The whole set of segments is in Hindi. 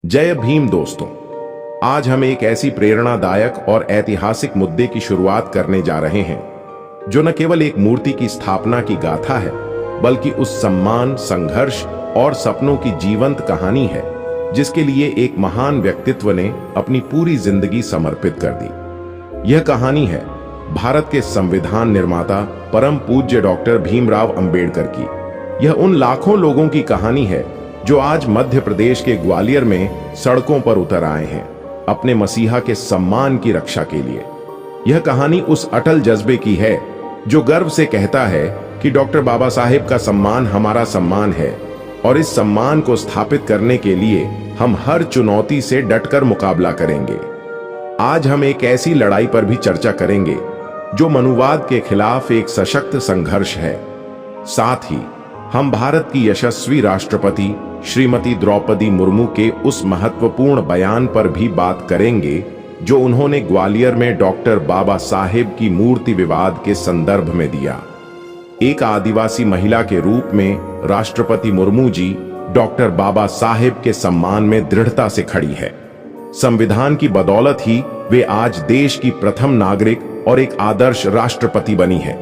जय भीम दोस्तों। आज हम एक ऐसी प्रेरणादायक और ऐतिहासिक मुद्दे की शुरुआत करने जा रहे हैं जो न केवल एक मूर्ति की स्थापना की गाथा है, बल्कि उस सम्मान, संघर्ष और सपनों की जीवंत कहानी है जिसके लिए एक महान व्यक्तित्व ने अपनी पूरी जिंदगी समर्पित कर दी। यह कहानी है भारत के संविधान निर्माता परम पूज्य डॉक्टर भीमराव अंबेडकर की। यह उन लाखों लोगों की कहानी है जो आज मध्य प्रदेश के ग्वालियर में सड़कों पर उतर आए हैं अपने मसीहा के सम्मान की रक्षा के लिए। यह कहानी उस अटल जज्बे की है जो गर्व से कहता है कि डॉक्टर बाबा साहेब का सम्मान हमारा सम्मान है और इस सम्मान को स्थापित करने के लिए हम हर चुनौती से डटकर मुकाबला करेंगे। आज हम एक ऐसी लड़ाई पर भी चर्चा करेंगे जो मनुवाद के खिलाफ एक सशक्त संघर्ष है। साथ ही हम भारत की यशस्वी राष्ट्रपति श्रीमती द्रौपदी मुर्मू के उस महत्वपूर्ण बयान पर भी बात करेंगे जो उन्होंने ग्वालियर में डॉक्टर बाबा साहेब की मूर्ति विवाद के संदर्भ में दिया। एक आदिवासी महिला के रूप में राष्ट्रपति मुर्मू जी डॉक्टर बाबा साहेब के सम्मान में दृढ़ता से खड़ी है। संविधान की बदौलत ही वे आज देश की प्रथम नागरिक और एक आदर्श राष्ट्रपति बनी है।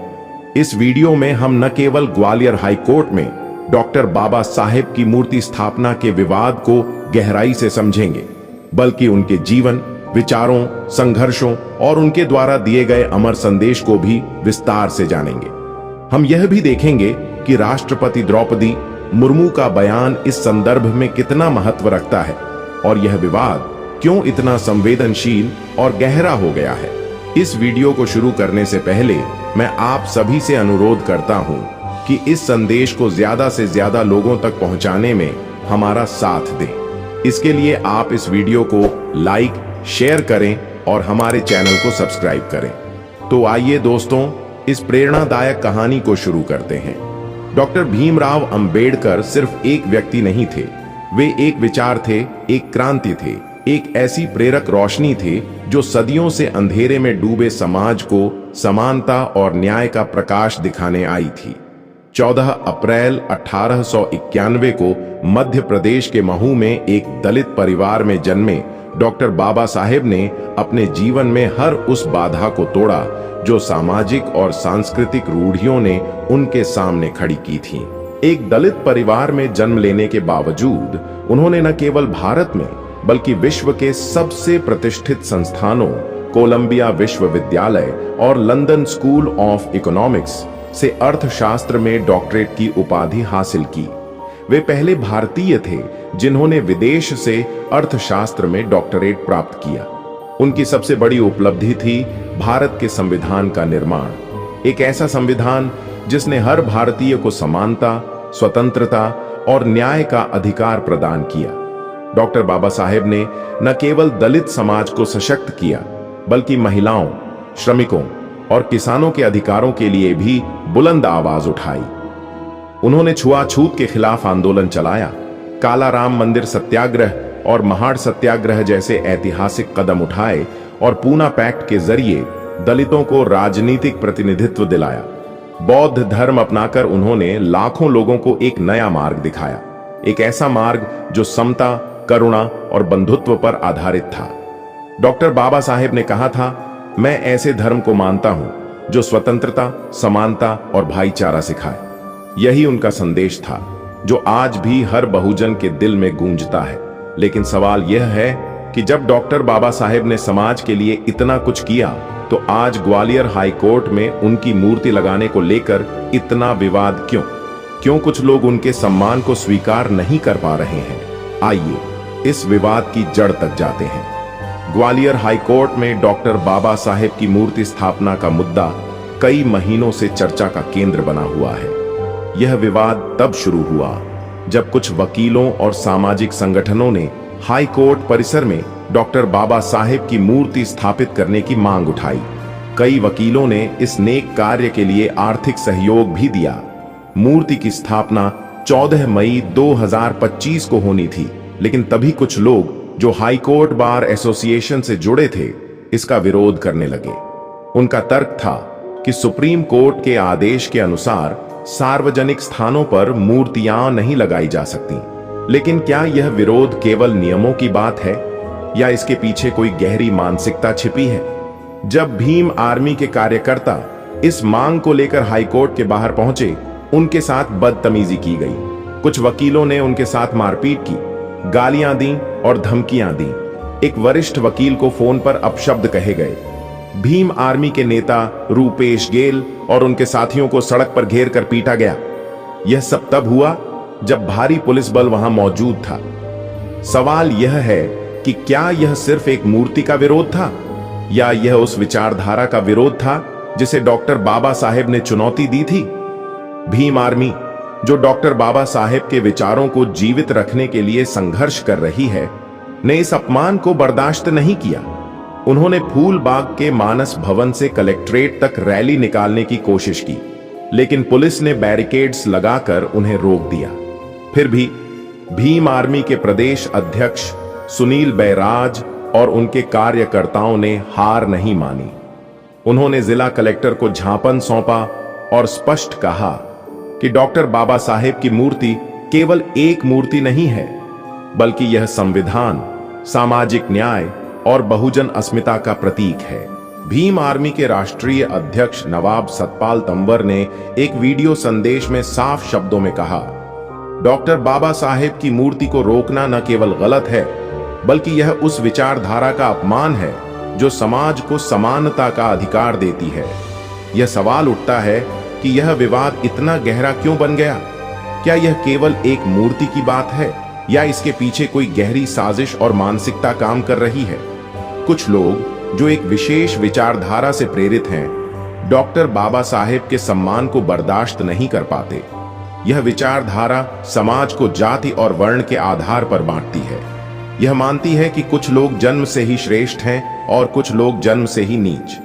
इस वीडियो में हम न केवल ग्वालियर हाई कोर्ट में डॉक्टर बाबा साहेब की मूर्ति स्थापना के विवाद को गहराई से समझेंगे, बल्कि उनके जीवन, विचारों, संघर्षों और उनके द्वारा दिए गए अमर संदेश को भी विस्तार से जानेंगे। हम यह भी देखेंगे कि राष्ट्रपति द्रौपदी मुर्मू का बयान इस संदर्भ में कितना महत्व रखता है और यह विवाद क्यों इतना संवेदनशील और गहरा हो गया है। इस वीडियो को शुरू करने से पहले मैं आप सभी से अनुरोध करता हूं कि इस संदेश को ज्यादा से ज्यादा लोगों तक पहुंचाने में हमारा साथ दें। इसके लिए आप इस वीडियो को लाइक, शेयर करें और हमारे चैनल को सब्सक्राइब करें। तो आइए दोस्तों, इस प्रेरणादायक कहानी को शुरू करते हैं। डॉक्टर भीमराव अंबेडकर सिर्फ एक व्यक्ति नहीं थे, वे एक विचार थे, एक क्रांति थे, एक ऐसी प्रेरक रोशनी थे जो सदियों से अंधेरे में डूबे समाज को समानता और न्याय का प्रकाश दिखाने आई थी। 14 अप्रैल 1891 को मध्य प्रदेश के महू में एक दलित परिवार में जन्मे डॉक्टर बाबा साहेब ने अपने जीवन में हर उस बाधा को तोड़ा जो सामाजिक और सांस्कृतिक रूढ़ियों ने उनके सामने खड़ी की थी। एक दलित परिवार में जन्म लेने के बावजूद उन्होंने न केवल भारत में बल्कि विश्व के सबसे प्रतिष्ठित संस्थानों कोलंबिया विश्वविद्यालय और लंदन स्कूल ऑफ इकोनॉमिक्स से अर्थशास्त्र में डॉक्टरेट की उपाधि हासिल की। वे पहले भारतीय थे जिन्होंने विदेश से अर्थशास्त्र में डॉक्टरेट प्राप्त किया। उनकी सबसे बड़ी उपलब्धि थी भारत के संविधान का निर्माण, एक ऐसा संविधान जिसने हर भारतीय को समानता, स्वतंत्रता और न्याय का अधिकार प्रदान किया। डॉक्टर बाबा साहेब ने न केवल दलित समाज को सशक्त किया, बल्कि महिलाओं, श्रमिकों और किसानों के अधिकारों के लिए भी बुलंद आवाज उठाई। उन्होंने छुआछूत के खिलाफ आंदोलन चलाया, काला राम मंदिर सत्याग्रह और महाड़ सत्याग्रह जैसे ऐतिहासिक कदम उठाए और पूना पैक्ट के जरिए दलितों को राजनीतिक प्रतिनिधित्व दिलाया। बौद्ध धर्म अपनाकर उन्होंने लाखों लोगों को एक नया मार्ग दिखाया, एक ऐसा मार्ग जो समता, करुणा और बंधुत्व पर आधारित था। डॉक्टर बाबा साहेब ने कहा था, मैं ऐसे धर्म को मानता हूं जो स्वतंत्रता, समानता और भाईचारा सिखाए। यही उनका संदेश था जो आज भी हर बहुजन के दिल में गूंजता है। लेकिन सवाल यह है कि जब डॉक्टर बाबा साहेब ने समाज के लिए इतना कुछ किया तो आज ग्वालियर हाई कोर्ट में उनकी मूर्ति लगाने को लेकर इतना विवाद क्यों? क्यों कुछ लोग उनके सम्मान को स्वीकार नहीं कर पा रहे हैं? आइए इस विवाद की जड़ तक जाते हैं। ग्वालियर हाई कोर्ट में डॉक्टर बाबा साहेब की मूर्ति स्थापना का मुद्दा कई महीनों से चर्चा का केंद्र बना हुआ है। यह विवाद तब शुरू हुआ जब कुछ वकीलों और सामाजिक संगठनों ने हाई कोर्ट परिसर में डॉक्टर बाबा साहेब की मूर्ति स्थापित करने की मांग उठाई। कई वकीलों ने इस नेक कार्य के लिए आर्थिक सहयोग भी दिया। मूर्ति की स्थापना 14 मई 2025 को होनी थी, लेकिन तभी कुछ लोग जो हाई कोर्ट बार एसोसिएशन से जुड़े थे इसका विरोध करने लगे। उनका तर्क था कि सुप्रीम कोर्ट के आदेश के अनुसार सार्वजनिक स्थानों पर मूर्तियां नहीं लगाई जा सकती, लेकिन क्या यह विरोध केवल नियमों की बात है या इसके पीछे कोई गहरी मानसिकता छिपी है? जब भीम आर्मी के कार्यकर्ता इस मांग को लेकर हाईकोर्ट के बाहर पहुंचे, उनके साथ बदतमीजी की गई। कुछ वकीलों ने उनके साथ मारपीट की, गालियां दी और धमकियां दी। एक वरिष्ठ वकील को फोन पर अपशब्द कहे गए। भीम आर्मी के नेता रूपेश गेल और उनके साथियों को सड़क पर घेर कर पीटा गया। यह सब तब हुआ जब भारी पुलिस बल वहां मौजूद था। सवाल यह है कि क्या यह सिर्फ एक मूर्ति का विरोध था या यह उस विचारधारा का विरोध था जिसे डॉक्टर बाबा साहेब ने चुनौती दी थी? भीम आर्मी, जो डॉक्टर बाबा साहेब के विचारों को जीवित रखने के लिए संघर्ष कर रही है, ने इस अपमान को बर्दाश्त नहीं किया। उन्होंने फूलबाग के मानस भवन से कलेक्ट्रेट तक रैली निकालने की कोशिश की, लेकिन पुलिस ने बैरिकेड्स लगाकर उन्हें रोक दिया। फिर भी भीम आर्मी के प्रदेश अध्यक्ष सुनील बैराज और उनके कार्यकर्ताओं ने हार नहीं मानी। उन्होंने जिला कलेक्टर को ज्ञापन सौंपा और स्पष्ट कहा कि डॉक्टर बाबा साहेब की मूर्ति केवल एक मूर्ति नहीं है, बल्कि यह संविधान, सामाजिक न्याय और बहुजन अस्मिता का प्रतीक है। भीम आर्मी के राष्ट्रीय अध्यक्ष नवाब सतपाल तंवर ने एक वीडियो संदेश में साफ शब्दों में कहा, डॉक्टर बाबा साहेब की मूर्ति को रोकना न केवल गलत है, बल्कि यह उस विचारधारा का अपमान है जो समाज को समानता का अधिकार देती है। यह सवाल उठता है कि यह विवाद इतना गहरा क्यों बन गया? क्या यह केवल एक मूर्ति की बात है या इसके पीछे कोई गहरी साजिश और मानसिकता काम कर रही है? कुछ लोग जो एक विशेष विचारधारा से प्रेरित हैं, डॉक्टर बाबा साहेब के सम्मान को बर्दाश्त नहीं कर पाते। यह विचारधारा समाज को जाति और वर्ण के आधार पर बांटती है। यह मानती है कि कुछ लोग जन्म से ही श्रेष्ठ हैं और कुछ लोग जन्म से ही नीच।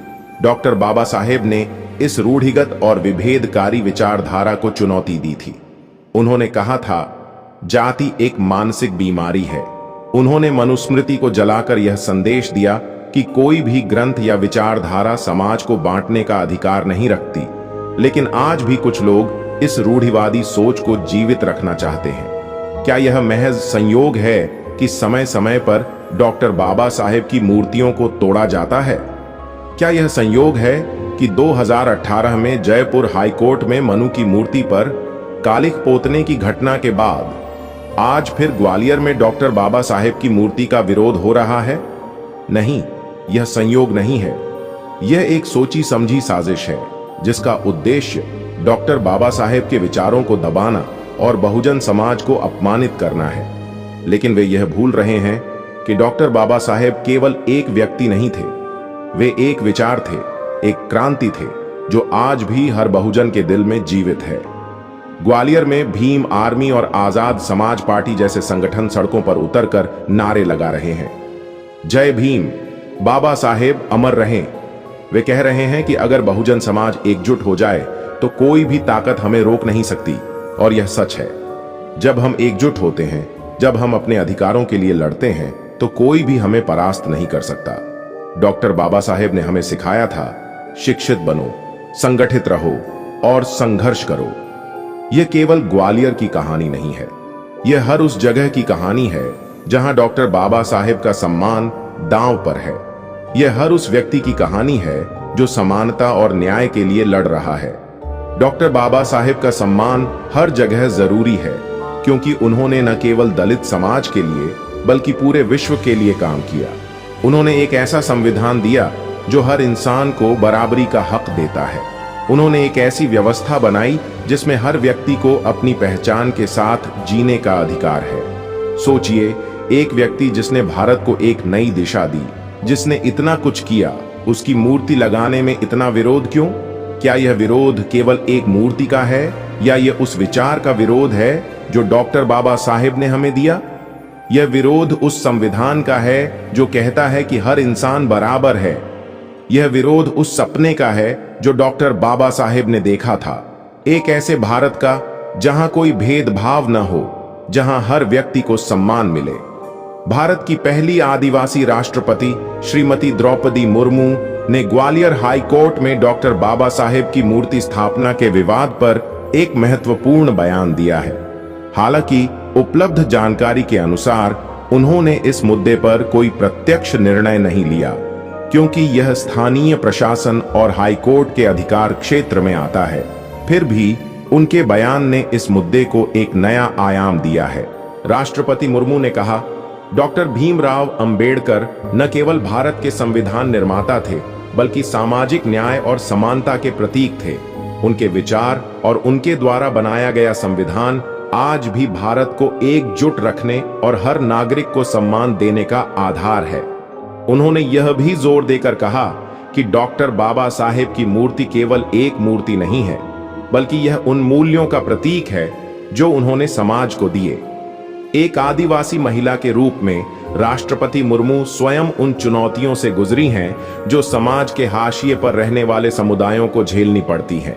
डॉक्टर बाबा साहेब ने इस रूढ़िगत और विभेदकारी विचारधारा को चुनौती दी थी। उन्होंने कहा था, जाति एक मानसिक बीमारी है। उन्होंने मनुस्मृति को जलाकर यह संदेश दिया कि कोई भी ग्रंथ या विचारधारा समाज को बांटने का अधिकार नहीं रखती। लेकिन आज भी कुछ लोग इस रूढ़िवादी सोच को जीवित रखना चाहते हैं। क्या यह महज संयोग है कि समय समय पर डॉक्टर बाबा साहेब की मूर्तियों को तोड़ा जाता है? क्या यह संयोग है कि 2018 में जयपुर हाईकोर्ट में मनु की मूर्ति पर कालिख पोतने की घटना के बाद आज फिर ग्वालियर में डॉक्टर बाबा साहेब की मूर्ति का विरोध हो रहा है? नहीं, यह संयोग नहीं है। यह एक सोची समझी साजिश है जिसका उद्देश्य डॉक्टर बाबा साहेब के विचारों को दबाना और बहुजन समाज को अपमानित करना है। लेकिन वे यह भूल रहे हैं कि डॉक्टर बाबा साहेब केवल एक व्यक्ति नहीं थे। वे एक विचार थे, एक क्रांति थे जो आज भी हर बहुजन के दिल में जीवित है। ग्वालियर में भीम आर्मी और आजाद समाज पार्टी जैसे संगठन सड़कों पर उतरकर नारे लगा रहे हैं, जय भीम, बाबा साहेब अमर रहें। वे कह रहे हैं कि अगर बहुजन समाज एकजुट हो जाए तो कोई भी ताकत हमें रोक नहीं सकती। और यह सच है। जब हम एकजुट होते हैं, जब हम अपने अधिकारों के लिए लड़ते हैं, तो कोई भी हमें परास्त नहीं कर सकता। डॉक्टर बाबा साहेब ने हमें सिखाया था, शिक्षित बनो, संगठित रहो और संघर्ष करो। यह केवल ग्वालियर की कहानी नहीं है, यह हर उस जगह की कहानी है जहां डॉक्टर बाबा साहेब का सम्मान दांव पर है। यह हर उस व्यक्ति की कहानी है जो समानता और न्याय के लिए लड़ रहा है। डॉक्टर बाबा साहेब का सम्मान हर जगह जरूरी है, क्योंकि उन्होंने न केवल दलित समाज के लिए बल्कि पूरे विश्व के लिए काम किया। उन्होंने एक ऐसा संविधान दिया जो हर इंसान को बराबरी का हक देता है। उन्होंने एक ऐसी व्यवस्था बनाई जिसमें हर व्यक्ति को अपनी पहचान के साथ जीने का अधिकार है। सोचिए, एक व्यक्ति जिसने भारत को एक नई दिशा दी, जिसने इतना कुछ किया, उसकी मूर्ति लगाने में इतना विरोध क्यों? क्या यह विरोध केवल एक मूर्ति का है या यह उस विचार का विरोध है जो डॉक्टर बाबा साहेब ने हमें दिया? यह विरोध उस संविधान का है जो कहता है कि हर इंसान बराबर है। यह विरोध उस सपने का है जो डॉक्टर बाबा साहेब ने देखा था, एक ऐसे भारत का जहां कोई भेदभाव न हो, जहां हर व्यक्ति को सम्मान मिले। भारत की पहली आदिवासी राष्ट्रपति श्रीमती द्रौपदी मुर्मू ने ग्वालियर हाई कोर्ट में डॉक्टर बाबा साहेब की मूर्ति स्थापना के विवाद पर एक महत्वपूर्ण बयान दिया है। हालांकि उपलब्ध जानकारी के अनुसार उन्होंने इस मुद्दे पर कोई प्रत्यक्ष निर्णय नहीं लिया, क्योंकि यह स्थानीय प्रशासन और हाईकोर्ट के अधिकार क्षेत्र में आता है। फिर भी उनके बयान ने इस मुद्दे को एक नया आयाम दिया है। राष्ट्रपति मुर्मू ने कहा, डॉक्टर भीमराव अंबेडकर न केवल भारत के संविधान निर्माता थे, बल्कि सामाजिक न्याय और समानता के प्रतीक थे। उनके विचार और उनके द्वारा बनाया गया संविधान आज भी भारत को एकजुट रखने और हर नागरिक को सम्मान देने का आधार है। उन्होंने यह भी जोर देकर कहा कि डॉक्टर बाबा साहेब की मूर्ति केवल एक मूर्ति नहीं है, बल्कि यह उन मूल्यों का प्रतीक है जो उन्होंने समाज को दिए। एक आदिवासी महिला के रूप में राष्ट्रपति मुर्मू स्वयं उन चुनौतियों से गुजरी हैं जो समाज के हाशिए पर रहने वाले समुदायों को झेलनी पड़ती हैं।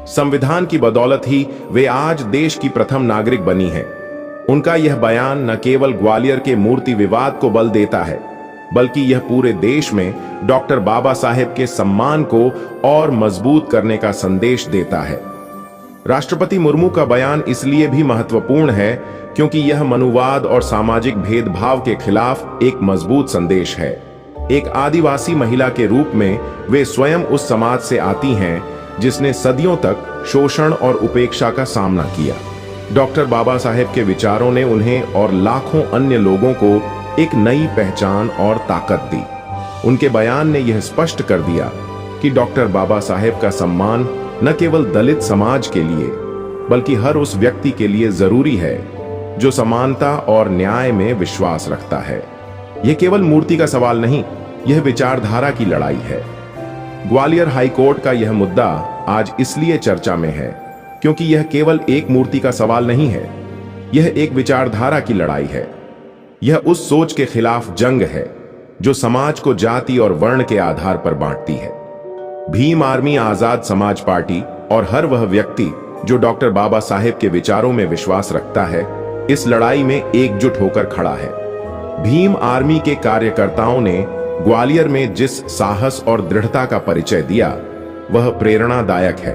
संविधान की बदौलत ही वे आज देश की प्रथम नागरिक बनी हैं। उनका यह बयान न केवल ग्वालियर के मूर्ति विवाद को बल देता है, बल्कि यह पूरे देश में डॉक्टर बाबा साहेब के सम्मान को और मजबूत करने का संदेश देता है। राष्ट्रपति मुर्मू का बयान इसलिए भी महत्वपूर्ण है क्योंकि यह मनुवाद और सामाजिक भेदभाव के खिलाफ एक मजबूत संदेश है। एक आदिवासी महिला के रूप में वे स्वयं उस समाज से आती हैं जिसने सदियों तक शोषण और उपेक्षा का सामना किया। डॉक्टर बाबा साहेब के विचारों ने उन्हें और लाखों अन्य लोगों को एक नई पहचान और ताकत दी। उनके बयान ने यह स्पष्ट कर दिया कि डॉक्टर बाबा साहेब का सम्मान न केवल दलित समाज के लिए, बल्कि हर उस व्यक्ति के लिए जरूरी है जो समानता और न्याय में विश्वास रखता है। यह केवल मूर्ति का सवाल नहीं, यह विचारधारा की लड़ाई है। ग्वालियर हाईकोर्ट का यह मुद्दा आज इसलिए चर्चा में है क्योंकि यह केवल एक मूर्ति का सवाल नहीं है, यह एक विचारधारा की लड़ाई है। यह उस सोच के खिलाफ जंग है जो समाज को जाति और वर्ण के आधार पर बांटती है। भीम आर्मी आजाद समाज पार्टी और हर वह व्यक्ति जो डॉक्टर बाबा साहेब के विचारों में विश्वास रखता है, इस लड़ाई में एकजुट होकर खड़ा है। भीम आर्मी के कार्यकर्ताओं ने ग्वालियर में जिस साहस और दृढ़ता का परिचय दिया, वह प्रेरणादायक है।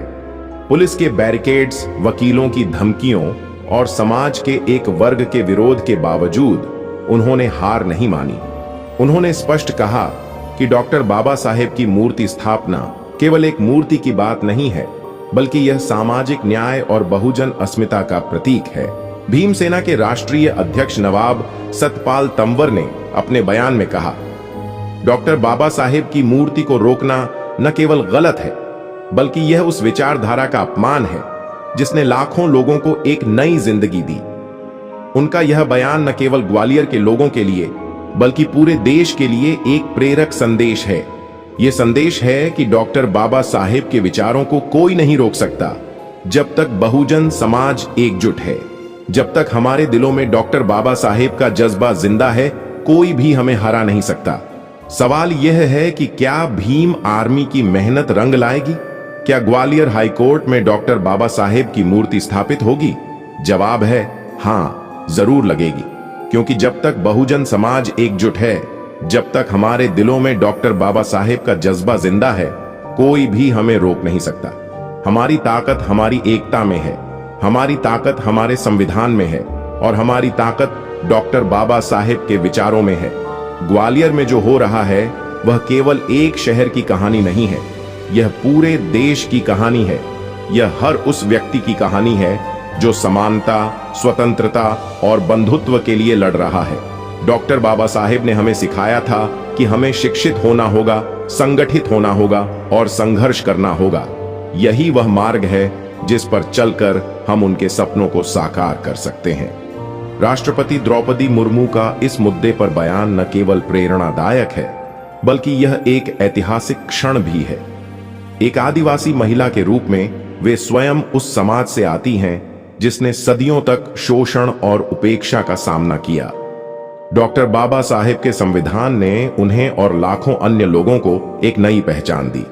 पुलिस के बैरिकेड्स, वकीलों की धमकियों और समाज के एक वर्ग के विरोध के बावजूद उन्होंने हार नहीं मानी। उन्होंने स्पष्ट कहा कि डॉक्टर बाबा साहेब की मूर्ति स्थापना केवल एक मूर्ति की बात नहीं है, बल्कि यह सामाजिक न्याय और बहुजन अस्मिता का प्रतीक है। भीमसेना के राष्ट्रीय अध्यक्ष नवाब सतपाल तंवर ने अपने बयान में कहा, डॉक्टर बाबा साहेब की मूर्ति को रोकना न केवल गलत है, बल्कि यह उस विचारधारा का अपमान है जिसने लाखों लोगों को एक नई जिंदगी दी। उनका यह बयान न केवल ग्वालियर के लोगों के लिए, बल्कि पूरे देश के लिए एक प्रेरक संदेश है। यह संदेश है कि डॉक्टर बाबा साहेब के विचारों को कोई नहीं रोक सकता जब तक बहुजन समाज एकजुट है। जब तक हमारे दिलों में डॉक्टर बाबा साहेब का जज्बा जिंदा है, कोई भी हमें हरा नहीं सकता। सवाल यह है कि क्या भीम आर्मी की मेहनत रंग लाएगी? क्या ग्वालियर हाईकोर्ट में डॉक्टर बाबा साहेब की मूर्ति स्थापित होगी? जवाब है हां, जरूर लगेगी, क्योंकि जब तक बहुजन समाज एकजुट है, जब तक हमारे दिलों में डॉक्टर बाबा साहेब का जज्बा जिंदा है, कोई भी हमें रोक नहीं सकता। हमारी ताकत हमारी एकता में है, हमारी ताकत हमारे संविधान में है और हमारी ताकत डॉक्टर बाबा साहेब के विचारों में है। ग्वालियर में जो हो रहा है वह केवल एक शहर की कहानी नहीं है, यह पूरे देश की कहानी है। यह हर उस व्यक्ति की कहानी है जो समानता, स्वतंत्रता और बंधुत्व के लिए लड़ रहा है। डॉक्टर बाबा साहेब ने हमें सिखाया था कि हमें शिक्षित होना होगा, संगठित होना होगा और संघर्ष करना होगा। यही वह मार्ग है जिस पर चलकर हम उनके सपनों को साकार कर सकते हैं। राष्ट्रपति द्रौपदी मुर्मू का इस मुद्दे पर बयान न केवल प्रेरणादायक है, बल्कि यह एक ऐतिहासिक क्षण भी है। एक आदिवासी महिला के रूप में वे स्वयं उस समाज से आती हैं जिसने सदियों तक शोषण और उपेक्षा का सामना किया। डॉक्टर बाबा साहेब के संविधान ने उन्हें और लाखों अन्य लोगों को एक नई पहचान दी।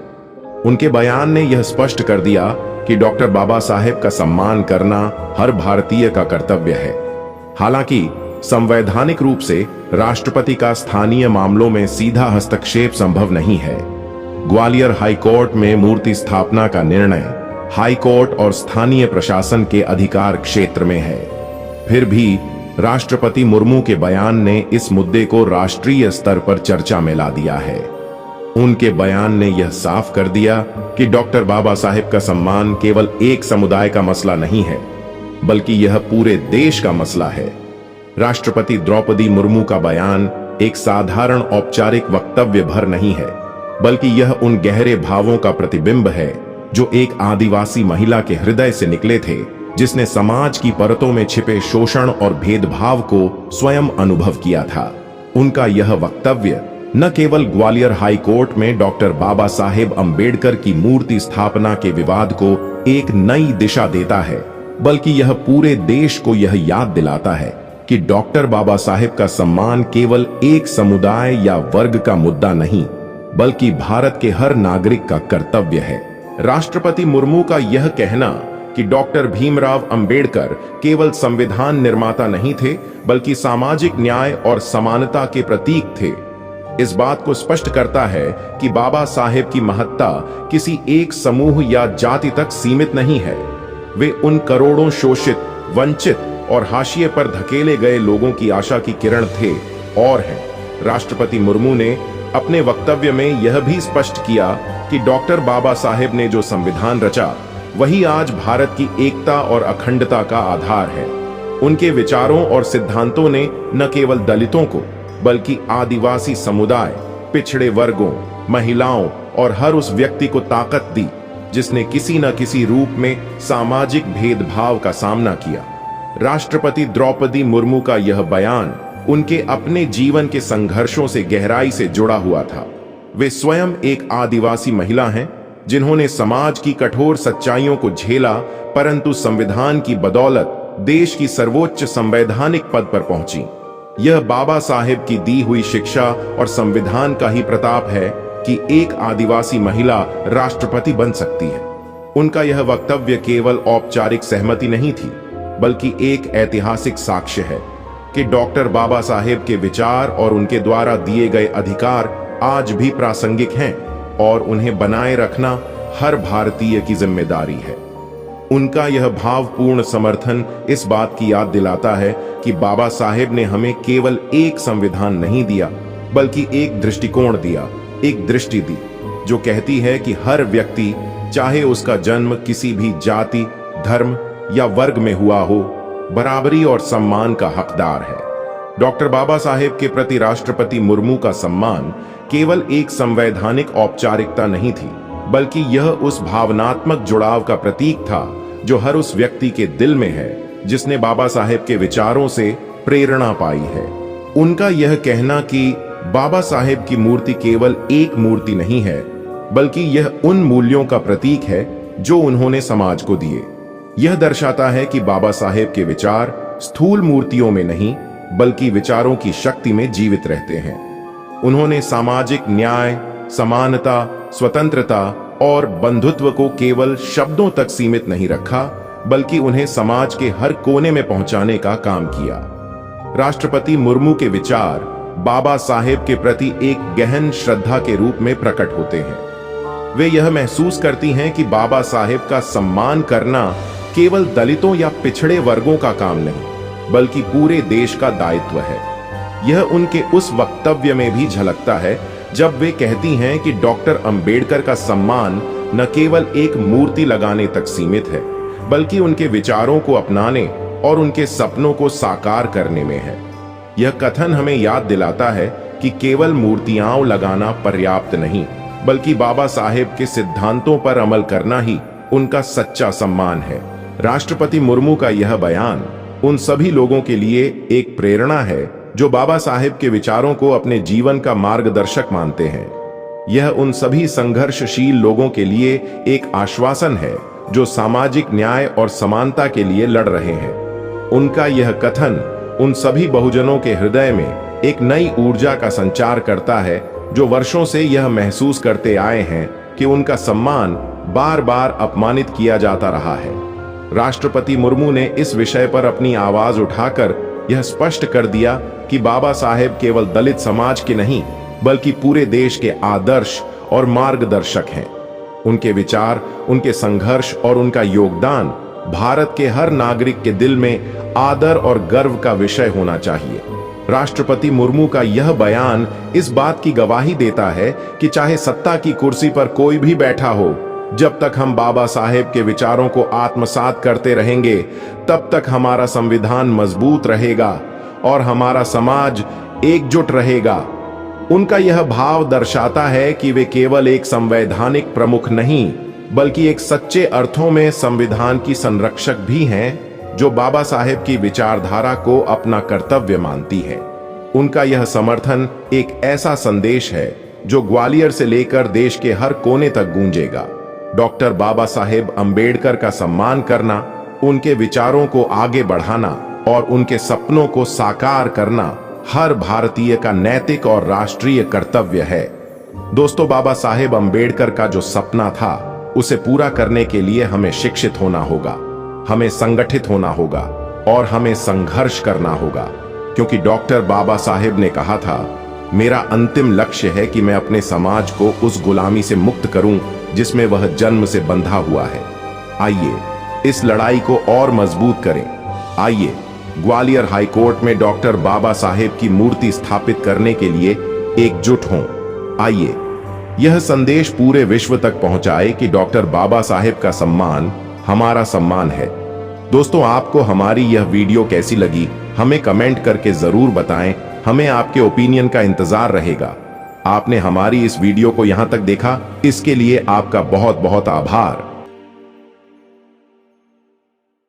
उनके बयान ने यह स्पष्ट कर दिया कि डॉक्टर बाबा साहेब का सम्मान करना हर भारतीय का कर्तव्य है। हालांकि संवैधानिक रूप से राष्ट्रपति का स्थानीय मामलों में सीधा हस्तक्षेप संभव नहीं है। ग्वालियर हाईकोर्ट में मूर्ति स्थापना का निर्णय हाईकोर्ट और स्थानीय प्रशासन के अधिकार क्षेत्र में है। फिर भी राष्ट्रपति मुर्मू के बयान ने इस मुद्दे को राष्ट्रीय स्तर पर चर्चा में ला दिया है। उनके बयान ने यह साफ कर दिया कि डॉक्टर बाबा साहेब का सम्मान केवल एक समुदाय का मसला नहीं है, बल्कि यह पूरे देश का मसला है। राष्ट्रपति द्रौपदी मुर्मू का बयान एक साधारण औपचारिक वक्तव्य भर नहीं है, बल्कि यह उन गहरे भावों का प्रतिबिंब है जो एक आदिवासी महिला के हृदय से निकले थे, जिसने समाज की परतों में छिपे शोषण और भेदभाव को स्वयं अनुभव किया था। उनका यह वक्तव्य न केवल ग्वालियर हाई कोर्ट में डॉक्टर बाबा साहेब अंबेडकर की मूर्ति स्थापना के विवाद को एक नई दिशा देता है, बल्कि यह पूरे देश को यह याद दिलाता है कि डॉक्टर बाबा साहेब का सम्मान केवल एक समुदाय या वर्ग का मुद्दा नहीं, बल्कि भारत के हर नागरिक का कर्तव्य है। राष्ट्रपति मुर्मू का यह कहना कि डॉक्टर भीमराव अंबेडकर केवल संविधान निर्माता नहीं थे, बल्कि सामाजिक न्याय और समानता के प्रतीक थे, इस बात को स्पष्ट करता है कि बाबा साहेब की महत्ता किसी एक समूह या जाति तक सीमित नहीं है। वे उन करोड़ों शोषित, वंचित और हाशिए पर धकेले गए लोगों की आशा की किरण थे और हैं। राष्ट्रपति मुर्मू ने अपने वक्तव्य में यह भी स्पष्ट किया कि डॉक्टर बाबा साहेब ने जो संविधान रचा, वही आज भारत की एकता और अखंडता का आधार है। उनके विचारों और सिद्धांतों ने न केवल दलितों को, बल्कि आदिवासी समुदाय, पिछड़े वर्गों, महिलाओं और हर उस व्यक्ति को ताकत दी जिसने किसी न किसी रूप में सामाजिक भेदभाव का सामना किया। राष्ट्रपति द्रौपदी मुर्मू का यह बयान उनके अपने जीवन के संघर्षों से गहराई से जुड़ा हुआ था। वे स्वयं एक आदिवासी महिला हैं, जिन्होंने समाज की कठोर सच्चाइयों को झेला, परंतु संविधान की बदौलत देश की सर्वोच्च संवैधानिक पद पर पहुंची। यह बाबा साहेब की दी हुई शिक्षा और संविधान का ही प्रताप है कि एक आदिवासी महिला राष्ट्रपति बन सकती है। उनका यह वक्तव्य केवल औपचारिक सहमति नहीं थी, बल्कि एक ऐतिहासिक साक्ष्य है कि डॉक्टर बाबा साहेब के विचार और उनके द्वारा दिए गए अधिकार आज भी प्रासंगिक हैं और उन्हें बनाए रखना हर भारतीय की जिम्मेदारी है। उनका यह भावपूर्ण समर्थन इस बात की याद दिलाता है कि बाबा साहेब ने हमें केवल एक संविधान नहीं दिया, बल्कि एक दृष्टिकोण दिया, एक दृष्टि दी जो कहती है कि हर व्यक्ति, चाहे उसका जन्म किसी भी जाति, धर्म या वर्ग में हुआ हो, बराबरी और सम्मान का हकदार है। डॉक्टर बाबा साहेब के प्रति राष्ट्रपति मुर्मू का सम्मान केवल एक संवैधानिक औपचारिकता नहीं थी, बल्कि यह उस भावनात्मक जुड़ाव का प्रतीक था जो हर उस व्यक्ति के दिल में है जिसने बाबा साहेब के विचारों से प्रेरणा पाई है। उनका यह कहना कि बाबा साहेब की मूर्ति केवल एक मूर्ति नहीं है, बल्कि यह उन मूल्यों का प्रतीक है जो उन्होंने समाज को दिए। यह दर्शाता है कि बाबा साहेब के विचार स्थूल मूर्तियों में नहीं, बल्कि विचारों की शक्ति में जीवित रहते हैं। उन्होंने सामाजिक न्याय, समानता, स्वतंत्रता और बंधुत्व को केवल शब्दों तक सीमित नहीं रखा, बल्कि उन्हें समाज के हर कोने में पहुंचाने का काम किया। राष्ट्रपति मुर्मू के विचार बाबा साहेब के प्रति एक गहन श्रद्धा के रूप में प्रकट होते हैं। वे यह महसूस करती हैं कि बाबा साहेब का सम्मान करना केवल दलितों या पिछड़े वर्गों का काम नहीं, बल्कि पूरे देश का दायित्व है। यह उनके उस वक्तव्य में भी झलकता है जब वे कहती हैं कि डॉक्टर अंबेडकर का सम्मान न केवल एक मूर्ति लगाने तक सीमित है, बल्कि उनके विचारों को अपनाने और उनके सपनों को साकार करने में है। यह कथन हमें याद दिलाता है कि केवल मूर्तियां लगाना पर्याप्त नहीं, बल्कि बाबा साहेब के सिद्धांतों पर अमल करना ही उनका सच्चा सम्मान है। राष्ट्रपति मुर्मू का यह बयान उन सभी लोगों के लिए एक प्रेरणा है जो बाबा साहेब के विचारों को अपने जीवन का मार्गदर्शक मानते हैं। यह उन सभी संघर्षशील लोगों के लिए एक आश्वासन है जो सामाजिक न्याय और समानता के लिए लड़ रहे हैं। उनका यह कथन उन सभी बहुजनों के हृदय में एक नई ऊर्जा का संचार करता है जो वर्षों से यह महसूस करते आए हैं कि उनका सम्मान बार बार अपमानित किया जाता रहा है। राष्ट्रपति मुर्मू ने इस विषय पर अपनी आवाज उठाकर यह स्पष्ट कर दिया कि बाबा साहेब केवल दलित समाज के नहीं, बल्कि पूरे देश के आदर्श और मार्गदर्शक हैं। उनके विचार, उनके संघर्ष और उनका योगदान भारत के हर नागरिक के दिल में आदर और गर्व का विषय होना चाहिए। राष्ट्रपति मुर्मू का यह बयान इस बात की गवाही देता है कि चाहे सत्ता की कुर्सी पर कोई भी बैठा हो, जब तक हम बाबा साहेब के विचारों को आत्मसात करते रहेंगे, तब तक हमारा संविधान मजबूत रहेगा और हमारा समाज एकजुट रहेगा। उनका यह भाव दर्शाता है कि वे केवल एक संवैधानिक प्रमुख नहीं, बल्कि एक सच्चे अर्थों में संविधान की संरक्षक भी हैं, जो बाबा साहेब की विचारधारा को अपना कर्तव्य मानती है। उनका यह समर्थन एक ऐसा संदेश है जो ग्वालियर से लेकर देश के हर कोने तक गूंजेगा। डॉक्टर बाबा साहेब अंबेडकर का सम्मान करना, उनके विचारों को आगे बढ़ाना और उनके सपनों को साकार करना हर भारतीय का नैतिक और राष्ट्रीय कर्तव्य है। दोस्तों, बाबा साहेब अंबेडकर का जो सपना था, उसे पूरा करने के लिए हमें शिक्षित होना होगा, हमें संगठित होना होगा और हमें संघर्ष करना होगा। क्योंकि डॉक्टर बाबा साहेब ने कहा था, मेरा अंतिम लक्ष्य है कि मैं अपने समाज को उस गुलामी से मुक्त करूं जिसमें वह जन्म से बंधा हुआ है। आइए इस लड़ाई को और मजबूत करें। आइए ग्वालियर हाईकोर्ट में डॉक्टर बाबा साहेब की मूर्ति स्थापित करने के लिए एकजुट हों। आइए यह संदेश पूरे विश्व तक पहुंचाए कि डॉक्टर बाबा साहेब का सम्मान हमारा सम्मान है। दोस्तों, आपको हमारी यह वीडियो कैसी लगी, हमें कमेंट करके जरूर बताएं। हमें आपके ओपिनियन का इंतजार रहेगा। आपने हमारी इस वीडियो को यहां तक देखा, इसके लिए आपका बहुत बहुत आभार।